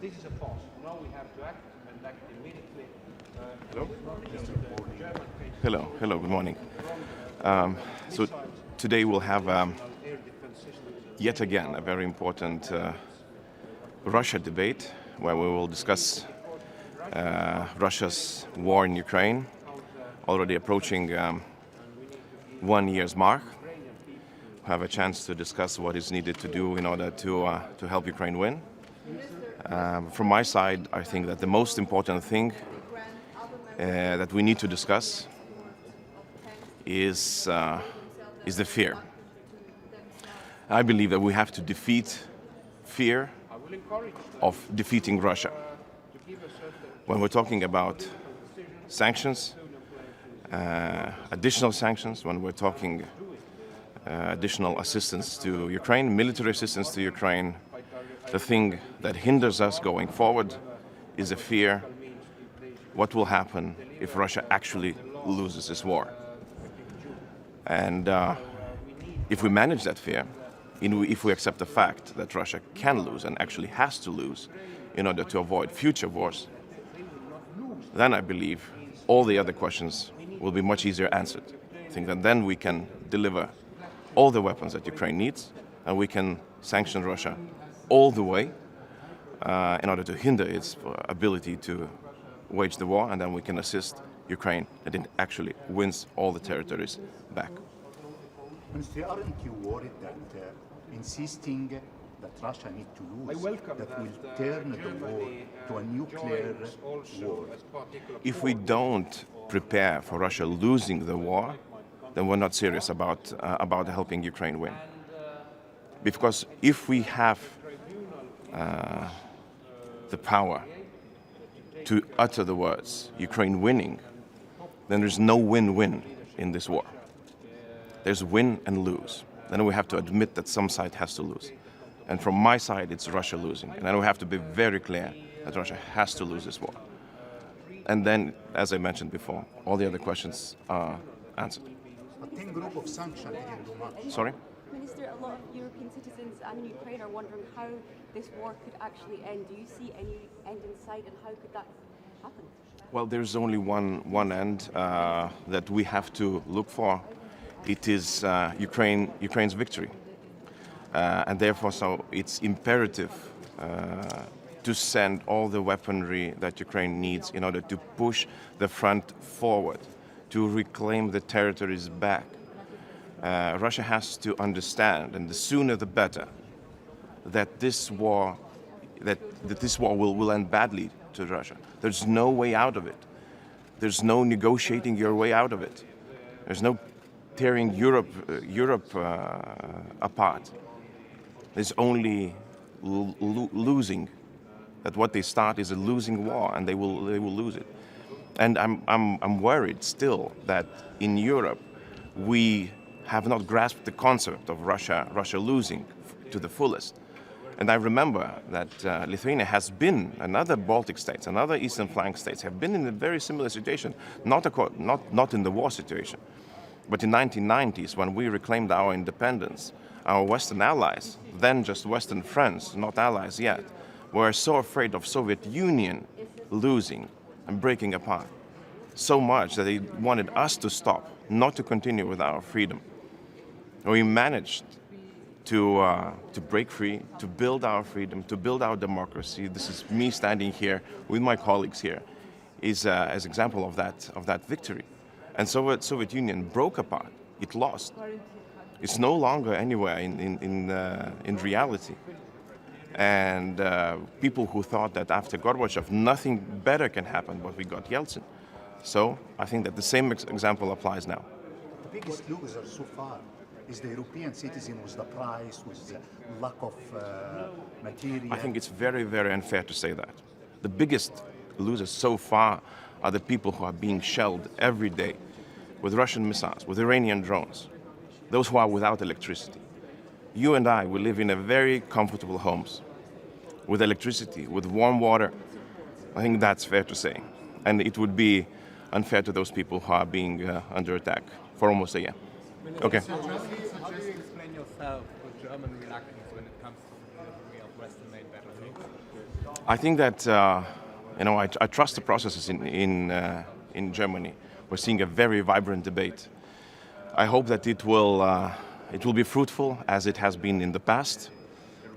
this is a pause. Now we have to act and act immediately. Hello. Hello, good morning. So today we'll have yet again a very important Russia debate where we will discuss Russia's war in Ukraine, already approaching 1 year's mark. We'll have a chance to discuss what is needed to do in order to help Ukraine win. From my side, I think that the most important thing that we need to discuss is the fear. I believe that we have to defeat fear of defeating Russia. When we're talking about sanctions, additional sanctions, when we're talking additional assistance to Ukraine, military assistance to Ukraine, the thing that hinders us going forward is a fear. What will happen if Russia actually loses this war? And if we manage that fear, if we accept the fact that Russia can lose and actually has to lose in order to avoid future wars, then I believe all the other questions will be much easier answered. I think that then we can deliver all the weapons that Ukraine needs, and we can sanction Russia all the way in order to hinder its ability to wage the war, and then we can assist Ukraine that it actually wins all the territories back. Minister, aren't you worried that insisting that Russia needs to lose, that will turn the war to a nuclear war? If we don't prepare for Russia losing the war, then we're not serious about helping Ukraine win. Because if we have the power to utter the words Ukraine winning, then there's no win-win in this war. There's win and lose. Then we have to admit that some side has to lose. And from my side, it's Russia losing. And then we have to be very clear that Russia has to lose this war. And then, as I mentioned before, all the other questions are answered. A thin group of sanctions didn't do much. Sorry? Minister, a lot of European citizens and Ukraine are wondering how this war could actually end. Do you see any end in sight, and how could that happen? Well, there's only one end that we have to look for. It is Ukraine's victory. And therefore, so it's imperative to send all the weaponry that Ukraine needs in order to push the front forward, to reclaim the territories back. Russia has to understand, and the sooner the better, that this war will end badly to Russia. There's no way out of it. There's no negotiating your way out of it. There's no tearing Europe apart. There's only losing. That what they start is a losing war, and they will lose it. And I'm worried still that in Europe we have not grasped the concept of Russia losing to the fullest. And I remember that Lithuania has been, and other Baltic states and other eastern flank states have been in a very similar situation, not in the war situation. But in the 1990s, when we reclaimed our independence, our Western allies, then just Western friends, not allies yet, were so afraid of Soviet Union losing and breaking apart, so much that they wanted us to stop, not to continue with our freedom. We managed to break free, to build our freedom, to build our democracy. This is me standing here with my colleagues here, as an example of that victory. And Soviet Union broke apart. It lost. It's no longer anywhere in reality. And people who thought that after Gorbachev nothing better can happen, but we got Yeltsin. So I think that the same example applies now. The biggest loser so far is the European citizen with the price, with the lack of material. I think it's very, very unfair to say that. The biggest losers so far are the people who are being shelled every day with Russian missiles, with Iranian drones, those who are without electricity. You and I, we live in a very comfortable homes with electricity, with warm water. I think that's fair to say. And it would be unfair to those people who are being under attack for almost a year. Okay. How do you explain yourself with German reluctance when it comes to the delivery of Western-made batteries? I think that I trust the processes in Germany. We're seeing a very vibrant debate. I hope that it will be fruitful as it has been in the past.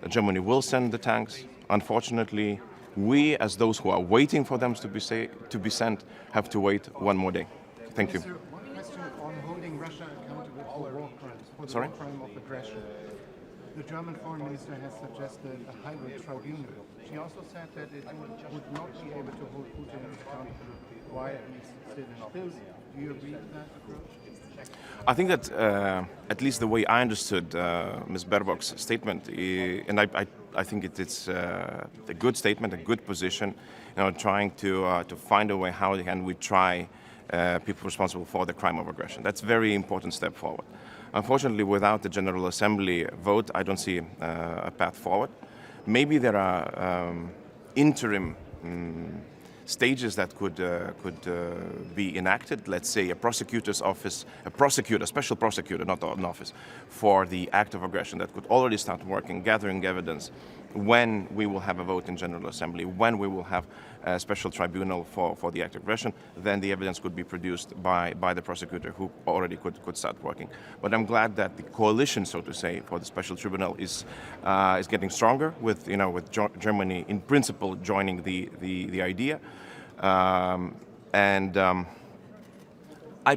Germany will send the tanks. Unfortunately, we, as those who are waiting for them to be sent, have to wait one more day. Thank you. Sir, one question on holding Russia accountable for war crimes, for the Sorry? war crime of aggression. The German Foreign Minister has suggested a hybrid tribunal. She also said that it would not be able to hold Putin accountable while he's still in office. Do you agree with that approach? I think that at least the way I understood Ms. Baerbock's statement, and I think it's a good statement, a good position, trying to find a way how can we try people responsible for the crime of aggression. That's a very important step forward. Unfortunately, without the General Assembly vote, I don't see a path forward. Maybe there are interim stages that could be enacted. Let's say a prosecutor's office, a special prosecutor, not an office, for the act of aggression that could already start working, gathering evidence when we will have a vote in General Assembly, when we will have a special tribunal for the act of aggression, then the evidence could be produced by the prosecutor who already could start working. But I'm glad that the coalition, so to say, for the special tribunal is getting stronger with Germany in principle joining the idea. I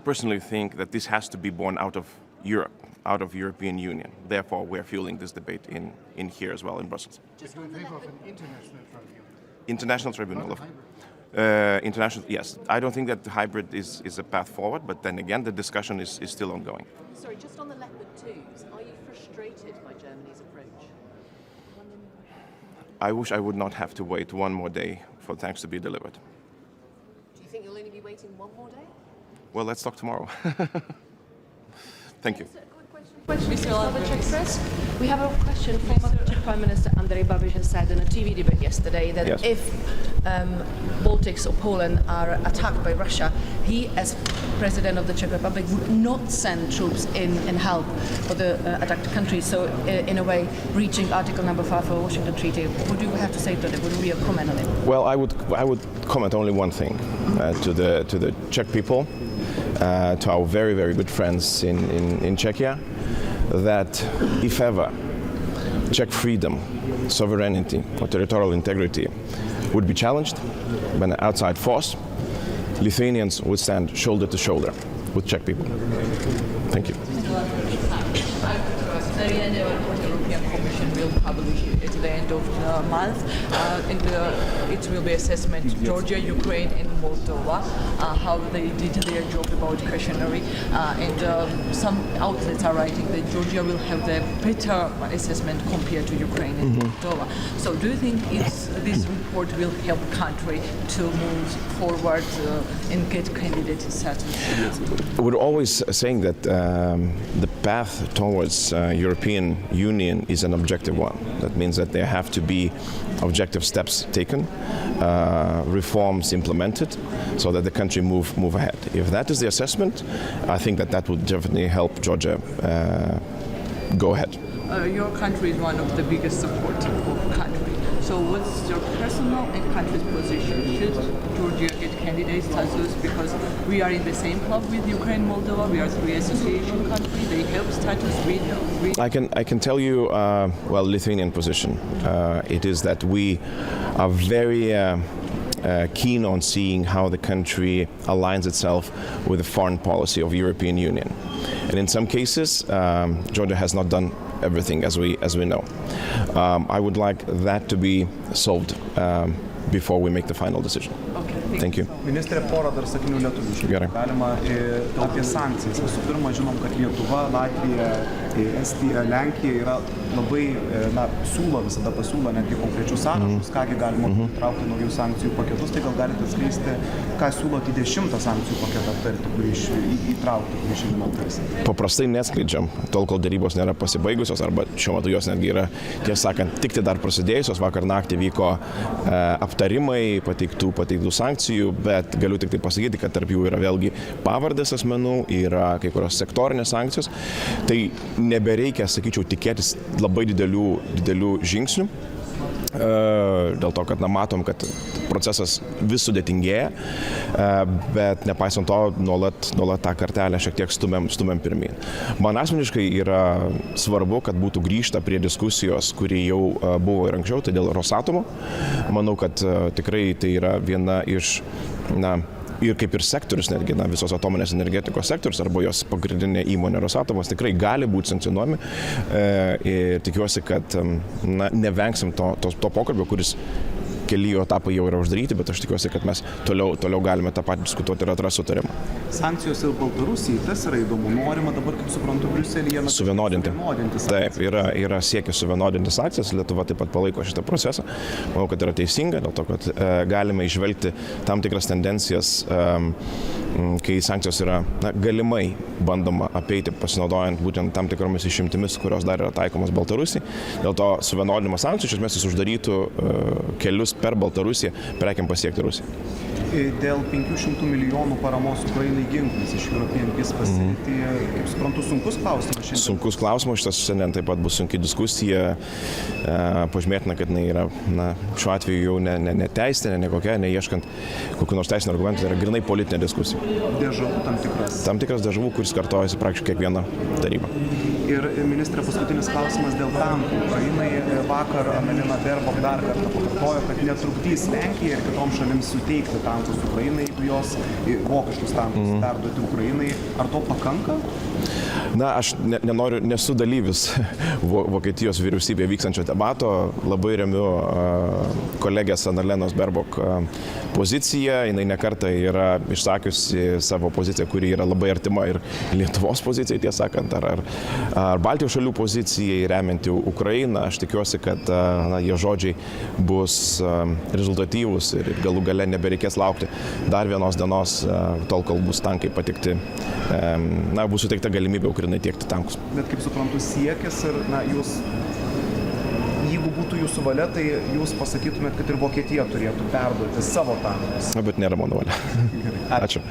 personally think that this has to be born out of Europe, out of European Union. Therefore, we're fueling this debate in here as well in Brussels. Just in favor of an international tribunal. International tribunal. International, yes. I don't think that the hybrid is a path forward, but then again, the discussion is still ongoing. Sorry, just on the Leopard 2s, are you frustrated by Germany's approach? I wish I would not have to wait one more day for tanks to be delivered. Do you think you'll only be waiting one more day? Well, let's talk tomorrow. Thank you. Mr. Landsbergis, we have a question from Czech Prime Minister Andrej Babiš has said in a TV debate yesterday that Yes. if Baltics or Poland are attacked by Russia, he, as President of the Czech Republic, would not send troops in help for the attacked countries. So, in a way, breaching Article number 5 of the Washington Treaty. What do you have to say to that? Would be a comment on it? Well, I would comment only one thing to the Czech people, to our very, very good friends in Czechia, that if ever Czech freedom, sovereignty or territorial integrity would be challenged by an outside force, Lithuanians would stand shoulder to shoulder with Czech people. Thank you. The European Commission will publish at the end of the month. It will be assessment Georgia, Ukraine and Moldova, how they did their job about questionnaire. Some outlets are writing that Georgia will have the better assessment compared to Ukraine and Moldova. So do you think this report will help country to move forward and get candidate status? We're always saying that the path towards European Union is an objective one. That means that there have to be objective steps taken, reforms implemented, so that the country move ahead. If that is the assessment, I think that would definitely help Georgia go ahead. Your country is one of the biggest supporters of country. So what's your personal and country's position? Should Georgia get candidate status because we are in the same club with Ukraine, Moldova? We are three association countries. They have status. We know. I can tell you, Lithuanian position. It is that we are very keen on seeing how the country aligns itself with the foreign policy of European Union. And in some cases, Georgia has not done everything as we know. I would like that to be solved before we make the final decision. Okay, thank you. Ministrė, porą dar sakinių lietuviškai. Gerai. Galima apie sankcijas. Visų pirma, žinom, kad Lietuva, Latvija, Estija, Lenkija yra labai siūlo, visada pasiūlo netgi konkrečius sąrašus, kągi galima traukti naujų sankcijų paketus. Tai gal galite atskleisti, ką siūlot į 10 sankcijų paketą aptarti, kurį įtraukti, kurį šiandien aptarsite. Paprastai neskleidžiam, tol kol darybos nėra pasibaigusios, arba šiuo metu jos netgi yra, tiesą sakant, tik tai dar prasidėjusios. Vakar naktį vyko aptarimai pateiktų sankcijų, bet galiu tik tai pasakyti, kad tarp jų yra vėlgi pavardės asmenų, yra kai kurios sektorinės sankcijos. Tai nebereikia, sakyčiau, tikėtis labai didelių žingsnių. dėl to, kad matom, kad procesas vis sudėtingėja, bet nepaisant to, nuolat tą kartelę šiek tiek stumiam pirmyn. Man asmeniškai yra svarbu, kad būtų grįžta prie diskusijos, kuri jau buvo ir anksčiau, tai dėl Rosatomo. Manau, kad tikrai tai yra viena iš, ir kaip ir sektorius, netgi visos atominės energetikos sektorius arba jos pagrindinė įmonė Rosatomas tikrai gali būti sankcionuojami ir tikiuosi, kad nevengsim to pokalbio, kuris keli jo etapai jau yra uždaryti, bet aš tikiuosi, kad mes toliau galime tą patį diskutuoti ir atrasti sutarimą. Sankcijos ir Baltarusijai, tas yra įdomu, norima dabar, kaip suprantu, Briuselyje suvienodinti. Taip, yra siekis suvienodinti sankcijas, Lietuva taip pat palaiko šitą procesą. Manau, kad yra teisinga, dėl to, kad galime išvelgti tam tikras tendencijas, kai sankcijos yra galimai bandoma apeiti, pasinaudojant būtent tam tikromis išimtimis, kurios dar yra taikomas Baltarusijai. Dėl to suvienodinimas sankcijų iš esmės jis uždarytų kelius per Baltarusiją prekiam pasiekti Rusiją. Dėl 500 milijonų paramos Ukrainai ginklais iš European Peace Facility, kaip suprantu, sunkus klausimas šiandien. Sunkus klausimas, šitas šiandien taip pat bus sunki diskusija. Pažymėtina, kad jinai yra šiuo atveju jau ne teisinė, ne kokia, neieškant kokių nors teisinių argumentų, tai yra grinai politinė diskusija. Dežavų tam tikras. Tam tikras dežavų, kuris kartojasi praktiškai kiekvieną tarybą. Ir ministrė, paskutinis klausimas dėl tankų. Ukrainai vakar Amelina Berbok dar kartą pakartojo, kad netrukdys Lenkijai ir kitoms šalims suteikti tankus Ukrainai, jeigu jos vokiškus tankus perduoti Ukrainai. Ar to pakanka? Aš nesu dalyvis Vokietijos vyriausybėje vykstančio debato. Labai remiu kolegės Annalenos Berbok poziciją. Jinai nekartą yra išsakiusi savo poziciją, kuri yra labai artima ir Lietuvos pozicijai, tiesą sakant, ar Baltijos šalių pozicijai remianti Ukrainą. Aš tikiuosi, kad jie žodžiai bus rezultatyvūs ir galų gale nebereikės laukti dar vienos dienos, tol kol bus tankai patikti, bus suteikta galimybė Ukrainai tiekti tankus. Bet kaip suprantu, siekis ir jūs, jeigu būtų jūsų valia, tai jūs pasakytumėt, kad ir Vokietija turėtų perduoti savo tankus. Bet nėra mano valia. Ačiū.